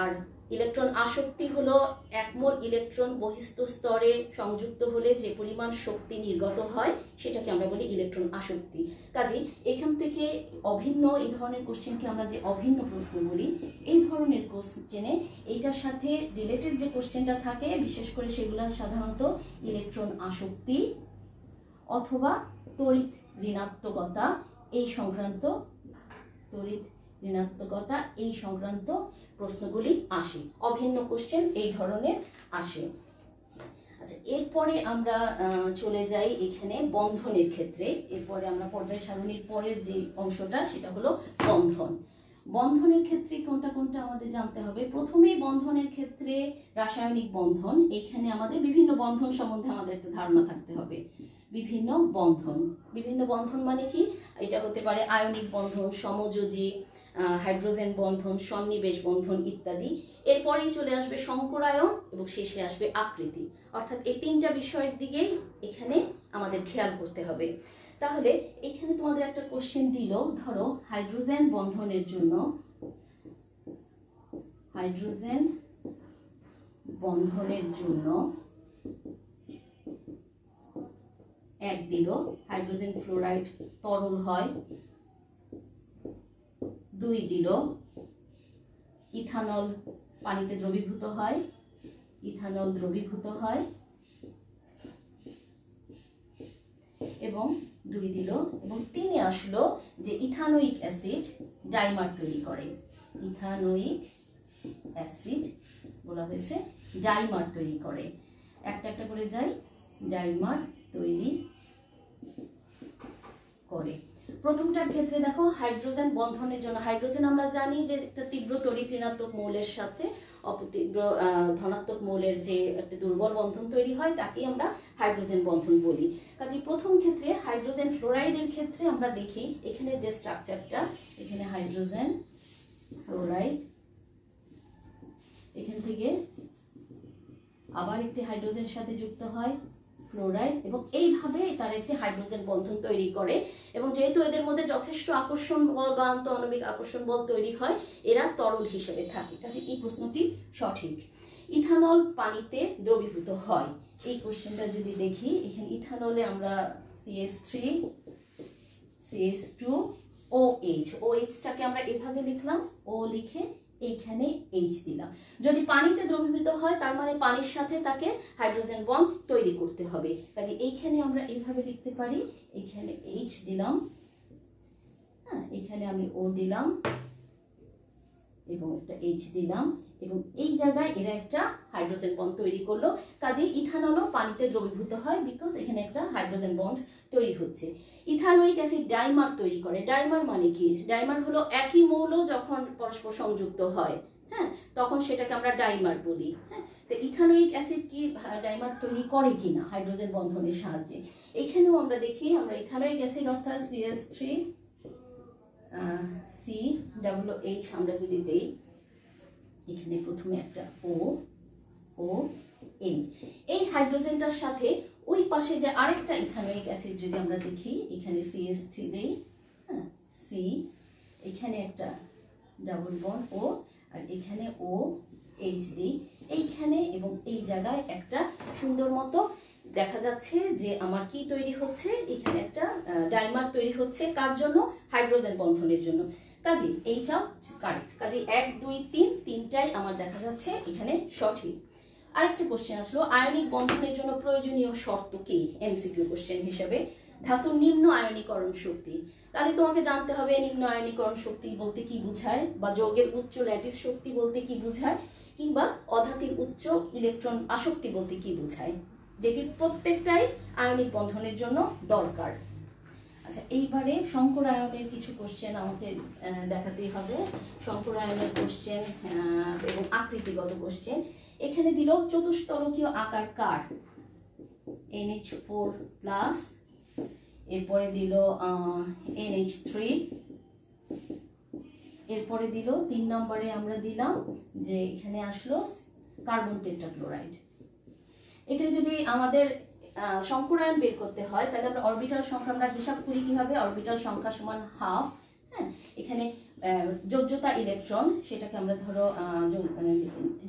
আর ইলেকট্রন আসক্তি হলো একমোল ইলেকট্রন বহিস্থ স্তরে সংযুক্ত হলে যে পরিমাণ শক্তি নির্গত হয় সেটাকে আমরা বলি ইলেকট্রন আসক্তি। কাজেই এখান থেকে অভিন্ন এই ধরনের কোশ্চেনকে আমরা যে অভিন্ন প্রশ্ন বলি। এই ধরনের কোশ্চেনে এইটার সাথে রিলেটেড যে কোশ্চেনটা থাকে বিশেষ করে সেগুলো সাধারণত ইলেকট্রন আসক্তি অথবা তড়িৎ ঋণাত্মকতা এই সংক্রান্ত প্রশ্নগুলি আসে। অভিন্ন কোশ্চেন এই ধরনের আসে। আচ্ছা, এরপরে আমরা চলে যাই এখানে বন্ধনের ক্ষেত্রে। এরপরে আমরা পর্যায় সারণীর পরের যে অংশটা সেটা হলো বন্ধন। বন্ধনের ক্ষেত্রে কোনটা কোনটা আমাদের জানতে হবে। প্রথমেই বন্ধনের ক্ষেত্রে রাসায়নিক বন্ধন। এখানে আমাদের বিভিন্ন বন্ধন সম্বন্ধে আমাদের একটা ধারণা থাকতে হবে। বিভিন্ন বন্ধন মানে কি? এটা হতে পারে আয়নিক বন্ধন, সমযোজী, হাইড্রোজেন বন্ধন, সন্নিবেশ বন্ধন ইত্যাদি। এরপরেই চলে আসবে সংকরায়ন এবং শেষে আসবে আকৃতি। অর্থাৎ এই তিনটা বিষয়ের দিকে এখানে আমাদের খেয়াল করতে হবে। তাহলে এখানে তোমাদের একটা কোশ্চেন দিল, ধরো হাইড্রোজেন বন্ধনের জন্য এক দিল হাইড্রোজেন ফ্লোরাইড তরল হয়, 2 দিল ইথানল পানিতে দ্রবীভূত হয়, এবং 2 দিল এবং 3 আসলো যে ইথানোয়িক অ্যাসিড ডাইমার তৈরি করে। ইথানোয়িক অ্যাসিড বলা হয়েছে ডাইমার তৈরি করে। একটা একটা করে যাই, ডাইমার তৈরি করে। প্রথমটার ক্ষেত্রে দেখো হাইড্রোজেন বন্ধনের জন্য, হাইড্রোজেন আমরা জানি যে একটা তীব্র তড়িৎ ঋণাত্মক মৌলের সাথে অপতীব্র ধনাত্মক মৌলের যে একটা দুর্বল বন্ধন তৈরি হয় তাকেই আমরা হাইড্রোজেন বন্ধন বলি। কাজে প্রথম ক্ষেত্রে হাইড্রোজেন ফ্লোরাইডের ক্ষেত্রে আমরা দেখি এখানে যে স্ট্রাকচারটা, এখানে হাইড্রোজেন ফ্লোরাইড, এখান থেকে আবার একটি হাইড্রোজেনের সাথে যুক্ত হয় ফ্লোরাইড, এবং এইভাবে তারা একটি হাইড্রোজেন বন্ধন তৈরি করে। এবং যেহেতু এদের মধ্যে যথেষ্ট আকর্ষণ বল বা আন্তঃআণবিক আকর্ষণ বল তৈরি হয়, এরা তরল হিসেবে থাকে। কাজে এই প্রশ্নটি সঠিক। ইথানল পানিতে দ্রবীভূত হয়, এই কোশ্চেনটা যদি দেখি, এখানে ইথানলে আমরা CH3 CH2 OH, OH-টাকে আমরা এভাবে লিখলাম, O লিখে এইখানে H দিলাম। যদি পানিতে দ্রবীভূত হয় তার মানে পানির সাথে তাকে হাইড্রোজেন বন্ড তৈরি করতে হবে। কাজে এইখানে আমরা এইভাবে লিখতে পারি, এইখানে H দিলাম, হ্যাঁ, এখানে আমি O দিলাম এবং একটা H দিলাম, এবং এই জায়গায় এরা একটা হাইড্রোজেন বন্ড তৈরি করলো। কাজে ইথানলও পানিতে দ্রবীভূত হয়, বিকজ এখানে একটা হাইড্রোজেন বন্ড তৈরি হচ্ছে। ইথানোয়িক অ্যাসিড ডাইমার তৈরি করে। ডাইমার মানে কি? ডাইমার হলো একই মৌল যখন পরস্পর সংযুক্ত হয়, হ্যাঁ, তখন সেটাকে আমরা ডাইমার বলি। হ্যাঁ, তো ইথানোয়িক অ্যাসিড কি ডাইমার তৈরি করে কিনা হাইড্রোজেন বন্ধনের সাহায্যে? এখানেও আমরা দেখি, আমরা ইথানোয়িক অ্যাসিড অর্থাৎ CH3 COOH আমরা যদি দেই, এখানে প্রথমে একটা OH, এই হাইড্রোজেনটার সাথে ওই পাশে যে আরেকটা ইথানোয়িক অ্যাসিড যদি আমরা দেখি, এখানে CH3 দেই, হ্যাঁ, C, এখানে একটা ডাবল বন্ড O, আর এখানে OH দিই এইখানে, এবং এই জায়গায় একটা সুন্দর মতো দেখা যাচ্ছে যে আমার কি তৈরি হচ্ছে, এখানে একটা ডাইমার তৈরি হচ্ছে। কার জন্য? হাইড্রোজেন বন্ধনের জন্য। কাজে এইটাও কারেক্ট। কাজে 1 2 3 তিনটাই আমার দেখা যাচ্ছে এখানে সঠিক। আরেকটা কোশ্চেন আসলো, আয়নিক বন্ধনের জন্য প্রয়োজনীয় শর্ত কি? এমসিকিউ কোশ্চেন হিসেবে। ধাতুর নিম্ন আয়নীকরণ শক্তি, তাহলে তোমাকে জানতে হবে নিম্ন আয়নীকরণ শক্তি বলতে কি বোঝায়, বা যৌগের উচ্চ ল্যাটিস শক্তি বলতে কি বোঝায়, কিংবা অধাতুর উচ্চ ইলেকট্রন আসক্তি বলতে কি বোঝায়, যেটি প্রত্যেকটাই আয়নিক বন্ধনের জন্য দরকার। আচ্ছা, এইবারে সংকরায়নের কিছু কোশ্চেন আমাকে দেখাতেই হবে। সংকরায়নের কোশ্চেন এবং আকৃতিগত কোশ্চেন। এখানে দিল চতুস্তরকীয় আকার কার? NH4+, এরপরে দিল NH3, এরপরে দিল 3 নম্বরে আমরা দিলাম যে এখানে আসলো কার্বন টেট্রাক্লোরাইড। এখানে যদি আমাদের সংকরায়ন বের করতে হয় তাহলে আমরা অরবিটাল সংখ্যা আমরা হিসাব করি কিভাবে? অরবিটাল সংখ্যা সমান হাফ, হ্যাঁ, এখানে যোজ্যতা ইলেকট্রন, সেটাকে আমরা ধরো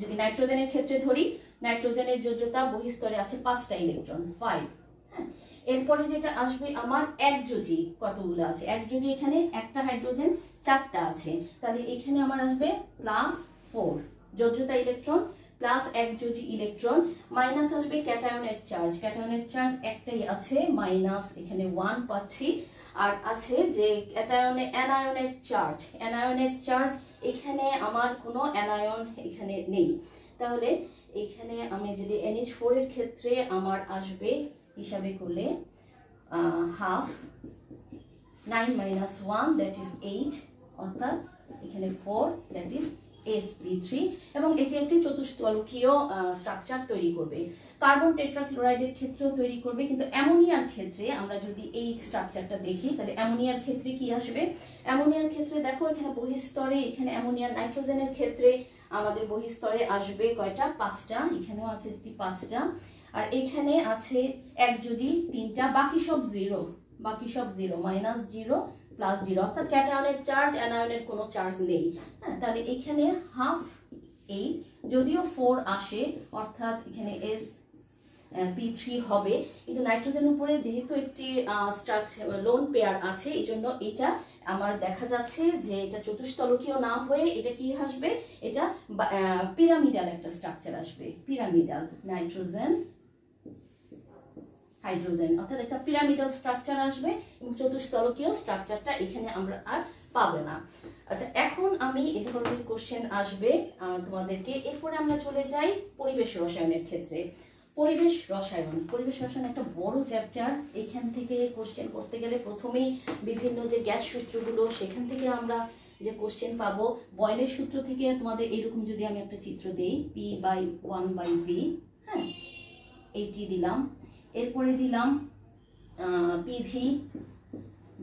যদি নাইট্রোজেনের ক্ষেত্রে ধরি, নাইট্রোজেনের যোজ্যতা বহিস্তরে আছে 5টা ইলেকট্রন, 5, হ্যাঁ। এরপরে যেটা আসবে আমার একযোজি কতগুলো আছে? একযোজি এখানে একটা হাইড্রোজেন 4টা আছে, তাহলে এখানে আমার আসবে +4 যোজ্যতা ইলেকট্রন প্লাস একযোজি ইলেকট্রন, মাইনাস আসবে ক্যাটায়নের চার্জ। ক্যাটায়নের চার্জ একটাই আছে, মাইনাস এখানে 1 পাচ্ছি। আর আছে যে ক্যাটায়নে অ্যানায়নের চার্জ, অ্যানায়নের চার্জ এখানে আমার কোনো অ্যানায়ন এখানে নেই, তাহলে এখানে আমি যদি NH4 এর ক্ষেত্রে আমার আসবে হিসাবে করলে হাফ, 9 - 1 দ্যাট ইজ 8, অর্থাৎ এখানে 4 দ্যাট ইজ sp3, এবং এটি একটি চতুস্তলকীয় স্ট্রাকচার তৈরি করবে। কার্বন টেট্রাক্লোরাইডের ক্ষেত্রেও তৈরি করবে, কিন্তু অ্যামোনিয়ার ক্ষেত্রে আমরা যদি এই স্ট্রাকচারটা দেখি তাহলে অ্যামোনিয়ার ক্ষেত্রে কি আসবে? অ্যামোনিয়ার ক্ষেত্রে দেখো এখানে বহিস্তরে, এখানে অ্যামোনিয়া নাইট্রোজেনের ক্ষেত্রে আমাদের বহিস্তরে আসবে কয়টা? 5টা, এখানেও আছে 5টা, আর এখানে আছে একযোজি 3টা, বাকি সব 0, বাকি সব 0, -0 +0, অর্থাৎ ক্যাটায়নের চার্জ, অ্যানায়নের কোনো চার্জ নেই, হ্যাঁ। তাহলে এখানে হাফ 8, যদিও 4 আসে, অর্থাৎ এখানে sp3 হবে, কিন্তু নাইট্রোজেনের উপরে যেহেতু একটি স্ট্রাকচার লোন পেয়ার আছে, এই জন্য এটা আমার দেখা যাচ্ছে যে এটা চতুস্তলকীয় না হয়ে এটা কি আসবে? এটা পিরামিডাল একটা স্ট্রাকচার আসবে, পিরামিডাল নাইট্রোজেন হাইড্রোজেন, অর্থাৎ একটা পিরামিডাল স্ট্রাকচার আসবে, এবং চতুস্তলকীয় স্ট্রাকচারটা এখানে আমরা আর পাবো না। আচ্ছা, এখন আমি এই ধরনের কোশ্চেন আসবে তোমাদেরকে। এরপরে আমরা চলে যাই পরিবেশ রসায়নের ক্ষেত্রে। পরিবেশ রসায়ন, পরিবেশ রসায়ন একটা বড় চ্যাপ্টার। এখান থেকে কোশ্চেন করতে গেলে প্রথমেই বিভিন্ন যে গ্যাস সূত্রগুলো সেখান থেকে আমরা যে কোশ্চেন পাবো। বয়েলের সূত্র থেকে তোমাদের এরকম যদি আমি একটা চিত্র দেই, P/1/V, হ্যাঁ, এইটি দিলাম। এরপরে দিলাম PV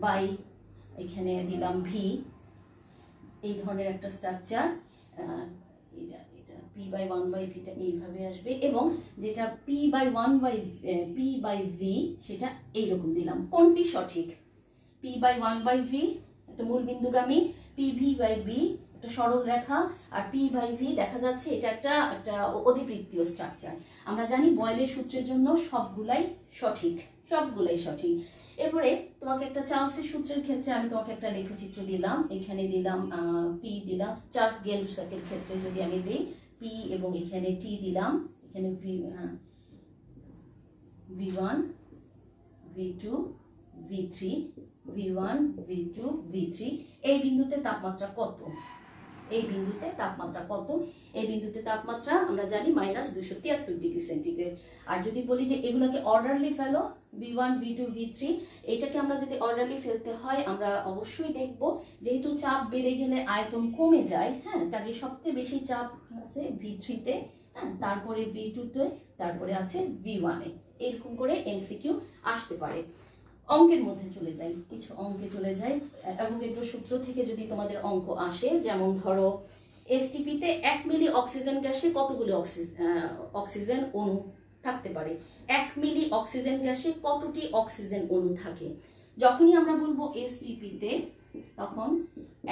বাই এখানে দিলাম V, এই ধরনের একটা স্ট্রাকচার। এটা P/1/Vটা এইভাবে আসবে, এবং যেটা P/V সেটা এইরকম দিলাম। কোনটি সঠিক? P/1/V একটা মূল বিন্দুগামী, PV/B একটা সরল রেখা, আর P/V দেখা যাচ্ছে এটা একটা অধিবৃত্তীয় স্ট্রাকচার। আমরা জানি বয়েলের সূত্রের জন্য সবগুলাই সঠিক, সবগুলাই সঠিক। এরপরে তোমাকে একটা চার্লসের সূত্রের ক্ষেত্রে আমি তোমাকে একটা লেখচিত্র দিলাম। এখানে দিলাম P দিলাম। চার্লস গেল-লেসাকের ক্ষেত্রে যদি আমি দিই P এবং এখানে T দিলাম, এখানে V1 V2 V3 V1 V2 V3। এই বিন্দুতে তাপমাত্রা কত? এই বিন্দুতে তাপমাত্রা কত? এই বিন্দুতে তাপমাত্রা আমরা জানি -273 ডিগ্রি সেন্টিগ্রেড। আর যদি বলি যে এগুলোকে অর্ডারলি ফেলো, V1 V2 V3, এটাকে আমরা যদি অর্ডারলি ফেলতে হয় আমরা অবশ্যই দেখব যেহেতু চাপ বেড়ে গেলে আয়তন কমে যায়, হ্যাঁ, কাজে সবচেয়ে বেশি চাপ আছে V3-তে, হ্যাঁ, তারপরে V2-তে, তারপরে আছে V1-এ। এরকম করে এমসিকিউ আসতে পারে। অঙ্কের মধ্যে চলে যাই, কিছু অঙ্কে চলে যাই। অ্যাভোগাড্রো সূত্র থেকে যদি তোমাদের অঙ্ক আসে, যেমন ধরো এসটিপিতে 1 মিলি অক্সিজেন গ্যাসে কতগুলি অক্সিজেন অণু থাকতে পারে? 1 মিলি অক্সিজেন গ্যাসে কতটি অক্সিজেন অণু থাকে? যখনই আমরা বলবো এসটিপিতে, তখন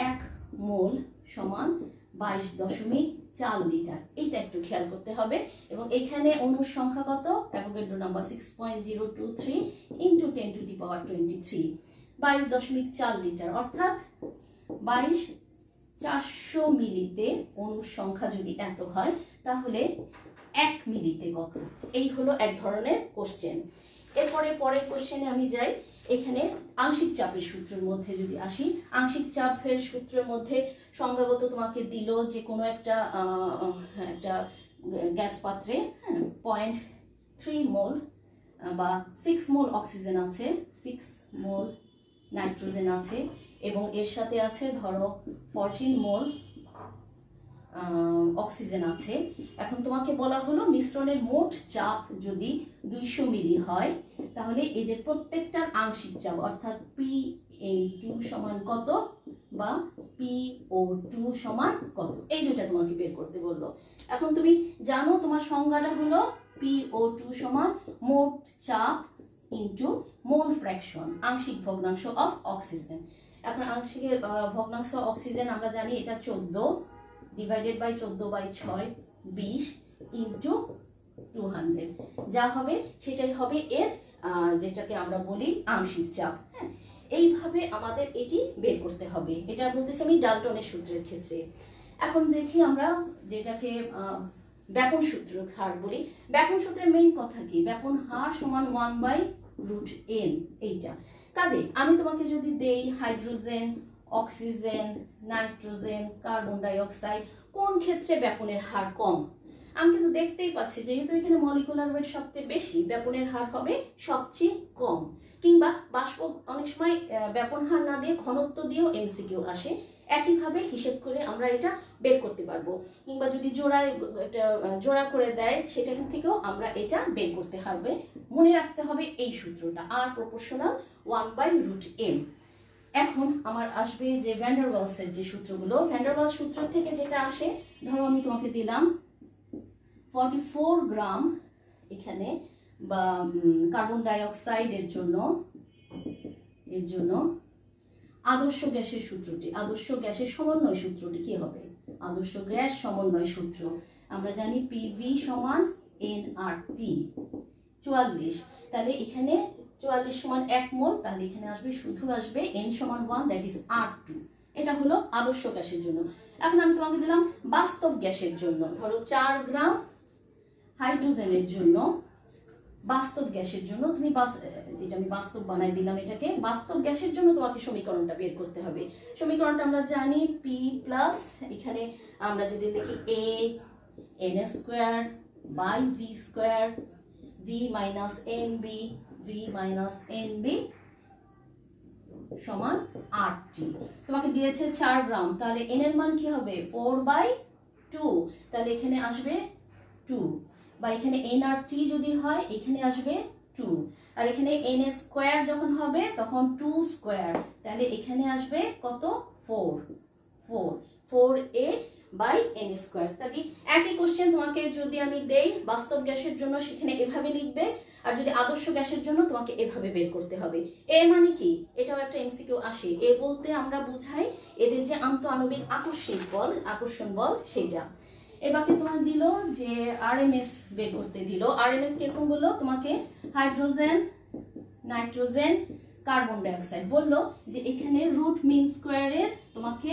1 মোল সমান 22.4 লিটার। এইটা একটু খেয়াল করতে হবে। এবং এখানে অণুর সংখ্যা কত? অ্যাভোগাড্রো নাম্বার 6.023 × 10⁻23, 22.4 লিটার, অর্থাৎ 400 মিলিতে অণুর সংখ্যা যদি এত হয় তাহলে 1 মিলিতে কত? এই হলো এক ধরনের কোশ্চেন। এরপরে পরের কোশ্চেনে আমি যাই। এখানে আংশিক চাপের সূত্রের মধ্যে যদি আসি, আংশিক চাপের সূত্রের মধ্যে সংজ্ঞাগত তোমাকে দিল যে কোনো একটা গ্যাস পাত্রে 0.3 মোল বা 6 মোল অক্সিজেন আছে, 6 মোল নাইট্রোজেন আছে, এবং এর সাথে আছে ধরো 14 মোল অক্সিজেন আছে। এখন তোমাকে বলা হলো মিশ্রণের মোট চাপ যদি 200 মিলি হয় তাহলে এদের প্রত্যেকটার আংশিক চাপ অর্থাৎ PA2 সমান কত বা PO2 সমান কত, এই দুইটা তোমাকে বের করতে বললো। এখন তুমি জানো তোমার সংজ্ঞাটা হলো PO2 সমান মোট চাপ ইনটু মোল ফ্র্যাকশন, আংশিক ভগ্নাংশ অফ অক্সিজেন। এখন আংশিকের ভগ্নাংশ অক্সিজেন আমরা জানি এটা 14 ডিভাইডেড বাই 14/6 20 ইনটু 200, যা হবে সেটাই হবে এর যেটাকে আমরা বলি আংশিক চাপ। হ্যাঁ, এইভাবে আমাদের এটি বের করতে হবে। এটা বলতেছি আমি ডাল্টনের সূত্রের ক্ষেত্রে। এখন দেখি আমরা যেটাকে ব্যাপন সূত্র হার বলি। ব্যাপন সূত্রের মেইন কথা কি? ব্যাপন হার সমান 1/√m। এইটা কাজে আমি তোমাকে যদি দেই hydrogen, oxygen, nitrogen, carbon die oxide, কোন ক্ষেত্রে ব্যাপনের হার কম? আমি কিন্তু দেখতেই পাচ্ছি যেহেতু এখানে মলিকুলার ওয়েট সবচেয়ে বেশি, ব্যাপনের হার হবে সবচেয়ে কম। কিংবা বাষ্প অনেক সময় ব্যাপন হার না দিয়ে ঘনত্ব দিয়েও এমসিকিউ আসে, একইভাবে হিসেব করে আমরা এটা বের করতে পারবো। কিংবা যদি জোড়া করে দেয় সেটা থেকেও আমরা এটা বের করতে হবে। মনে রাখতে হবে এই সূত্রটা, R প্রপোর্শনাল 1/√m। এখন আমার আসবে যে ভ্যান ডার ওয়ালসের যে সূত্রগুলো। ভ্যান ডার ওয়ালস সূত্র থেকে যেটা আসে, ধরো আমি তোমাকে দিলাম 44 গ্রাম এখানে বা কার্বন ডাই অক্সাইডের জন্য আদর্শ গ্যাসের সূত্রটি, আদর্শ গ্যাসের সমন্বয় সূত্রটি কি হবে? আদর্শ গ্যাস সমন্বয় সূত্র আমরা জানি PV সমান nRT 44, তাহলে এখানে 44 সমান 1 মোল, তাহলে এখানে আসবে শুধু আসবে n সমান 1, দ্যাট ইজ R2। এটা হলো আদর্শ গ্যাসের জন্য। এখন আমি তোমাকে দিলাম বাস্তব গ্যাসের জন্য, ধরো 4 গ্রাম হাইড্রোজেনের জন্য, বাস্তব গ্যাসের জন্য তুমি এটা আমি বাস্তব বানাই দিলাম। এটাকে বাস্তব গ্যাসের জন্য তোমাকে সমীকরণটা বের করতে হবে। সমীকরণটা আমরা জানি P প্লাস এখানে আমরা যদি লিখি A n² by V² V minus n b, V minus n b সমান 8t। তোমাকে দিয়েছে 4 গ্রাম, তাহলে n এর মান কি হবে 4/2, তাহলে এখানে আসবে 2, বা এখানে n আর t যদি হয় এখানে আসবে 2, আর এখানে n স্কয়ার যখন হবে তখন 2 স্কয়ার, তাহলে এখানে আসবে কত 4a বাই n স্কয়ার। কাজে একই কোশ্চেন তোমাকে যদি আমি দেই বাস্তব গ্যাসের জন্য সেখানে এভাবে লিখবে, আর যদি আদর্শ গ্যাসের জন্য তোমাকে এভাবে বের করতে হবে। এ মানে কি, এটাও একটা এমসিকিউ আসে। এ বলতে আমরা বুঝাই এদের যে আন্তঃআণবিক আকর্ষণ বল সেটা। এবারে তোমার দিল যে আরএমএস বের করতে দিল। আরএমএস কিরকম বললো তোমাকে, hydrogen, nitrogen, carbon die oxide, বললো যে এখানে রুট মিন স্কয়ারের তোমাকে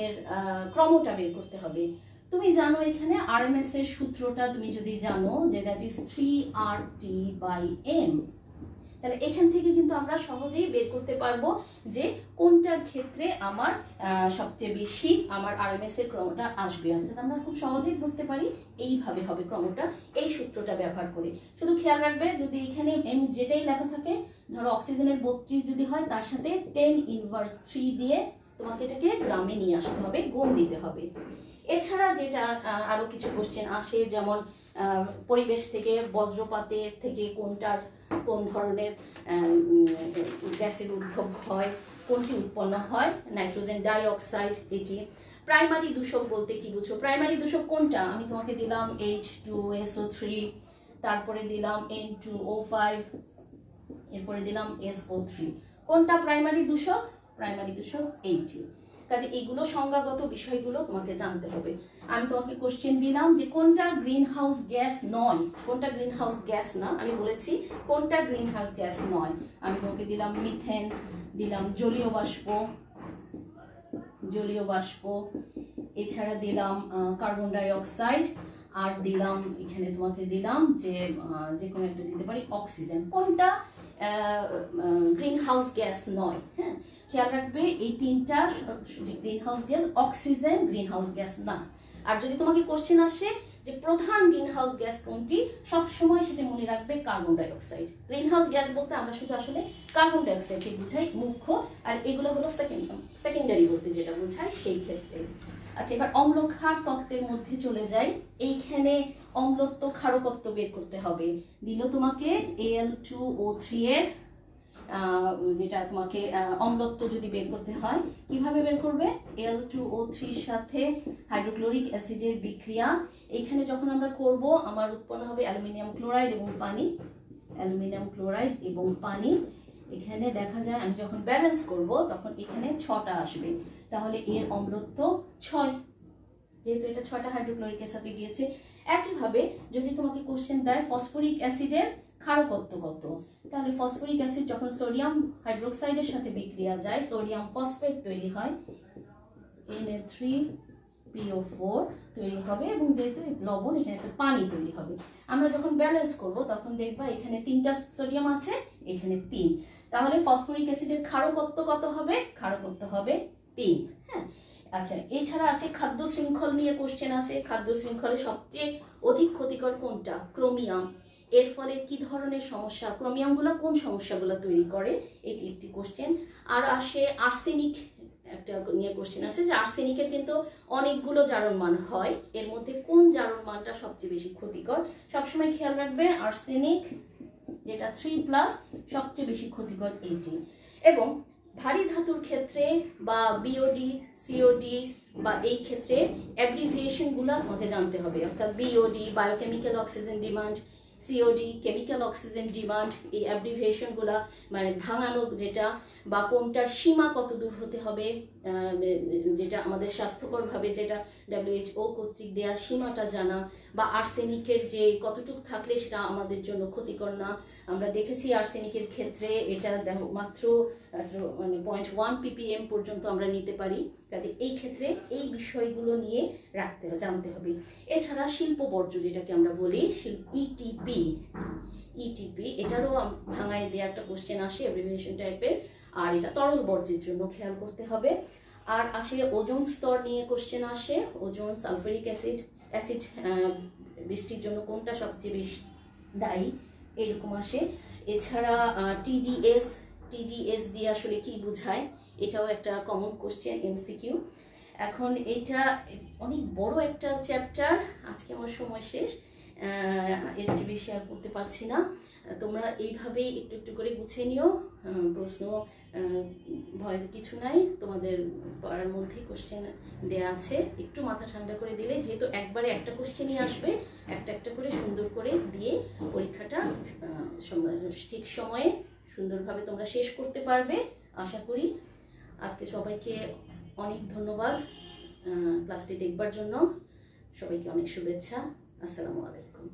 এর ক্রমটা বের করতে হবে। তুমি জানো এখানে আরএমএস এর সূত্রটা তুমি যদি জানো যে দ্যাট ইজ 3RT/m, তাহলে এখান থেকে কিন্তু আমরা সহজেই বের করতে পারবো যে কোনটার ক্ষেত্রে আমার সবচেয়ে বেশি আমার আরএমএস এর ক্রমটা আসবে। অর্থাৎ আমরা খুব সহজেই ধরতে পারি এইভাবে হবে ক্রমটা, এই সূত্রটা ব্যবহার করে। শুধু খেয়াল রাখবে যদি এখানে m যেটাই লেখা থাকে, ধরো অক্সিজেনের 32 যদি হয় তার সাথে 10⁻³ দিয়ে তোমাকে এটাকে গ্রামে নিয়ে আসতে হবে, গুণ দিতে হবে। এছাড়া যেটা আরো কিছু কোশ্চেন আসে, যেমন পরিবেশ থেকে বজ্রপাতে থেকে কোন ধরনের গ্যাসের উদ্ভব হয়, কোনটি উৎপন্ন হয়, নাইট্রোজেন ডাই অক্সাইড এটি। প্রাইমারি দূষক বলতে কি বুঝো, প্রাইমারি দূষক কোনটা, আমি তোমাকে দিলাম H2SO3, তারপরে দিলাম N2O5, এরপরে দিলাম SO3। কোনটা প্রাইমারি দূষক, প্রাইমারি দূষক এইটি। কাজে এইগুলো সংজ্ঞাগত বিষয়গুলো তোমাকে জানতে হবে। আমি তোমাকে কোশ্চেন দিলাম যে কোনটা গ্রিন হাউস গ্যাস নয়, কোনটা গ্রিন হাউস গ্যাস না, আমি বলেছি কোনটা গ্রিন হাউস গ্যাস নয়। আমি তোমাকে দিলাম মিথেন, দিলাম জলীয় বাষ্প, এছাড়া দিলাম কার্বন ডাই অক্সাইড, আর দিলাম এখানে তোমাকে দিলাম যে কোনো একটা দিতে পারি অক্সিজেন। কোনটা গ্রিন হাউস গ্যাস নয়, হ্যাঁ খেয়াল রাখবে এই তিনটা green house gas, oxygen green house gas না। আর যদি তোমাকে কোশ্চেন আসে যে প্রধান গ্রিন হাউস গ্যাস কোনটি, সব সময় সেটা মনে রাখবে carbon die oxide. Green house gas বলতে আমরা শুধু আসলে কার্বন ডাই অক্সাইডকে বুঝাই মুখ্য, আর এগুলো হলো সেকেন্ডারি বলতে যেটা বোঝায় সেই ক্ষেত্রে। আচ্ছা, এবার অম্ল ক্ষার তত্ত্বের মধ্যে চলে যাই। এইখানে অম্লত্ব ক্ষারকত্ব বের করতে হবে। দিল তোমাকে Al2O3 এর যেটা তোমাকে অম্লত্ব যদি বের করতে হয় কিভাবে বের করবে, Al2O3 এর সাথে হাইড্রোক্লোরিক অ্যাসিডের বিক্রিয়া এইখানে যখন আমরা করব আমার উৎপন্ন হবে অ্যালুমিনিয়াম ক্লোরাইড এবং পানি, অ্যালুমিনিয়াম ক্লোরাইড এবং পানি। এখানে দেখা যায় আমি যখন ব্যালেন্স করব তখন এখানে 6টা আসবে, তাহলে এর অম্লত্ব 6, যেহেতু এটা 6টা হাইড্রোক্লোরিকের সাথে গিয়েছে। একইভাবে যদি তোমাকে কোশ্চেন দেয় ফসফরিক অ্যাসিডের ক্ষারকত্ব কত, তাহলে ফসফরিক অ্যাসিড যখন সোডিয়াম হাইড্রোক্সাইডের সাথে বিক্রিয়া যায় সোডিয়াম ফসফেট তৈরি হয়, Na3PO4 তৈরি হবে, এবং যেহেতু লবণ এখানে একটা পানি তৈরি হবে। আমরা যখন ব্যালেন্স করব তখন দেখবা এখানে 3টা সোডিয়াম আছে, এখানে 3, তাহলে ফসফরিক অ্যাসিডের ক্ষারকত্ব কত হবে, ক্ষারকত্ব হবে 3। হ্যাঁ, আচ্ছা এছাড়া আছে খাদ্য শৃঙ্খল নিয়ে কোশ্চেন আছে। খাদ্য শৃঙ্খলে সবচেয়ে অধিক ক্ষতিকর কোনটা, ক্রোমিয়াম। এর ফলে কি ধরনের সমস্যা, ক্রোমিয়ামগুলো কোন সমস্যাগুলো তৈরি করে, এটি একটি কোশ্চেন। আর আসে আর্সেনিক একটা নিয়ে কোশ্চেন আছে, যে আর্সেনিকের কিন্তু অনেকগুলো জারণ মান হয়, এর মধ্যে কোন জারণ মানটা সবচেয়ে বেশি ক্ষতিকর। সবসময় খেয়াল রাখবে আর্সেনিক যেটা 3+ সবচেয়ে বেশি ক্ষতিকর এইটি। এবং ভারী ধাতুর ক্ষেত্রে বা বিওডি, সিওডি বা এই ক্ষেত্রে অ্যাব্রিভিয়েশনগুলো আমাদের জানতে হবে। অর্থাৎ BOD biochemical oxygen demand, COD chemical oxygen demand, এই অ্যাব্রিভিয়েশনগুলো মানে ভাঙানো যেটা, বা কোনটার সীমা কত দূর হতে হবে, যেটা আমাদের স্বাস্থ্যকরভাবে যেটা WHO কর্তৃক দেওয়া সীমাটা জানা, বা আর্সেনিকের যে কতটুকু থাকলে সেটা আমাদের জন্য ক্ষতিকর না। আমরা দেখেছি আর্সেনিকের ক্ষেত্রে এটা মাত্র মানে 0.1 ppm পর্যন্ত আমরা নিতে পারি। কাজে এই ক্ষেত্রে এই বিষয়গুলো নিয়ে জানতে হবে। এছাড়া শিল্প বর্জ্য যেটাকে আমরা বলি ইটিপি, এটারও ভাঙায় দেওয়া একটা কোশ্চেন আসে অ্যাব্রিভিয়েশন টাইপের, আর এটা তরল বর্জ্যের জন্য খেয়াল করতে হবে। আর আসে ওজোন স্তর নিয়ে কোশ্চেন আসে, ওজোন, সালফারিক অ্যাসিড বৃষ্টির জন্য কোনটা সবচেয়ে বেশি দায়ী, এরকম আসে। এছাড়া টিডিএস, টিডিএস দিয়ে আসলে কি বোঝায়, এটাও একটা কমন কোশ্চেন, এমসিকিউ। এখন এটা অনেক বড় একটা চ্যাপ্টার, আজকে আমার সময় শেষ, এর চেয়ে বেশি আর করতে পারছি না। তোমরা এইভাবেই একটু একটু করে গুছিয়ে নিও। প্রশ্ন ভয়ের কিছু নাই, তোমাদের পড়ার মধ্যেই কোশ্চেন দেওয়া আছে, একটু মাথা ঠান্ডা করে দিলে, যেহেতু একবারে একটা কোশ্চেনই আসবে, একটা একটা করে সুন্দর করে দিয়ে পরীক্ষাটা ঠিক সময়ে সুন্দরভাবে তোমরা শেষ করতে পারবে আশা করি। আজকে সবাইকে অনেক ধন্যবাদ ক্লাসটি দেখবার জন্য। সবাইকে অনেক শুভেচ্ছা। আসসালামু আলাইকুম।